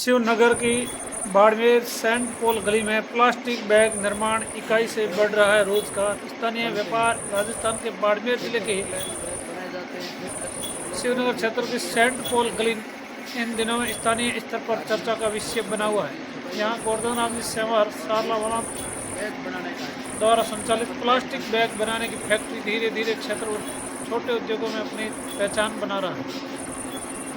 शिवनगर की Barmer Saint Paul गली में प्लास्टिक बैग निर्माण इकाई से बढ़ रहा है रोजगार। स्थानीय व्यापार राजस्थान के बाड़मेर जिले के शिवनगर क्षेत्र की सेंट पॉल गली इन दिनों में स्थानीय स्तर पर चर्चा का विषय बना हुआ है। यहाँ गोवर्धन आदमी सेवर सारलावाला द्वारा संचालित प्लास्टिक बैग बनाने की फैक्ट्री धीरे धीरे क्षेत्र और छोटे उद्योगों में अपनी पहचान बना रहा है।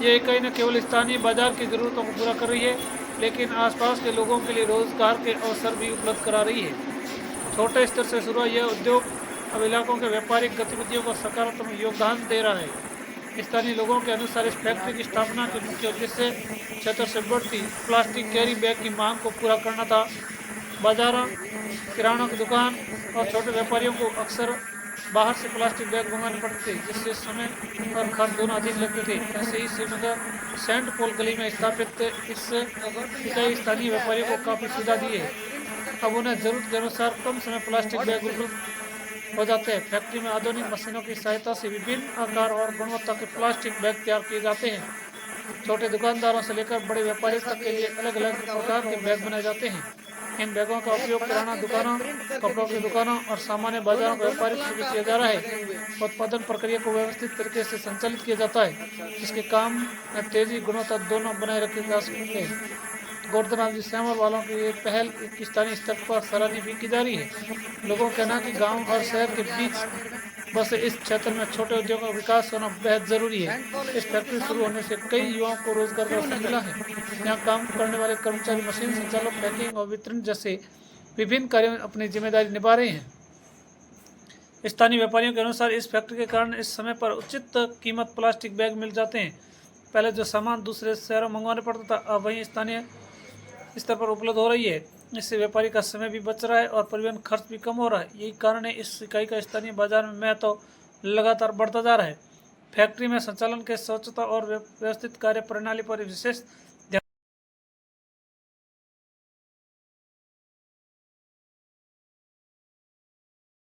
ये इकाई न केवल स्थानीय बाजार की जरूरतों को पूरा कर रही है, लेकिन आसपास के लोगों के लिए रोजगार के अवसर भी उपलब्ध करा रही है। छोटे स्तर से शुरू यह उद्योग अब इलाकों के व्यापारिक गतिविधियों को सकारात्मक योगदान दे रहा है। स्थानीय लोगों के अनुसार इस फैक्ट्री की स्थापना के मुख्य उद्देश्य क्षेत्र से बढ़ती प्लास्टिक कैरी बैग की मांग को पूरा करना था। बाजारों, किराना की दुकान और छोटे व्यापारियों को अक्सर बाहर से प्लास्टिक बैग मंगाने पड़ते थे, जिससे समय और खर्च दोनों अधिक लगते थे। ऐसे ही श्रीनगर सेंट पॉल गली में स्थापित इस इकाई स्थानीय व्यापारियों को काफ़ी सुविधा दी है। अब उन्हें जरूरत के अनुसार कम समय प्लास्टिक बैग उपलब्ध हो जाते हैं। फैक्ट्री में आधुनिक मशीनों की सहायता से विभिन्न आकार और गुणवत्ता के प्लास्टिक बैग तैयार किए जाते हैं। छोटे दुकानदारों से लेकर बड़े व्यापारियों तक के लिए अलग अलग प्रकार के बैग बनाए जाते हैं। इन बैगों का उपयोग किराना दुकानों, कपड़ों की दुकानों और सामान्य बाजारों को व्यापारिक रूप से किया जा रहा है। उत्पादन प्रक्रिया को व्यवस्थित तरीके से संचालित किया जाता है, जिसके काम में तेजी गुणवत्ता दोनों बनाए रखे जा सकते हैं। गोवर्धन श्यामल वालों की ये पहल एक स्थानीय स्तर पर सराहनीय भी की जा रही है। लोगों का कहना कि गाँव और शहर के बीच बस इस क्षेत्र में छोटे उद्योगों का विकास होना बेहद जरूरी है। इस फैक्ट्री शुरू होने से कई युवाओं को रोजगार का अवसर मिला है। यहाँ काम करने वाले कर्मचारी मशीन संचालक, पैकिंग और वितरण जैसे विभिन्न कार्यों में अपनी जिम्मेदारी निभा रहे हैं। स्थानीय व्यापारियों के अनुसार इस फैक्ट्री के कारण इस समय पर उचित कीमत प्लास्टिक बैग मिल जाते हैं। पहले जो सामान दूसरे शहरों मंगवाने पड़ता था, अब वहीं स्थानीय स्तर पर उपलब्ध हो रही है। इससे व्यापारी का समय भी बच रहा है और परिवहन खर्च भी कम हो रहा है। यही कारण है इस इकाई का स्थानीय बाजार में महत्व लगातार बढ़ता जा रहा है। फैक्ट्री में संचालन के स्वच्छता और व्यवस्थित कार्य प्रणाली पर विशेष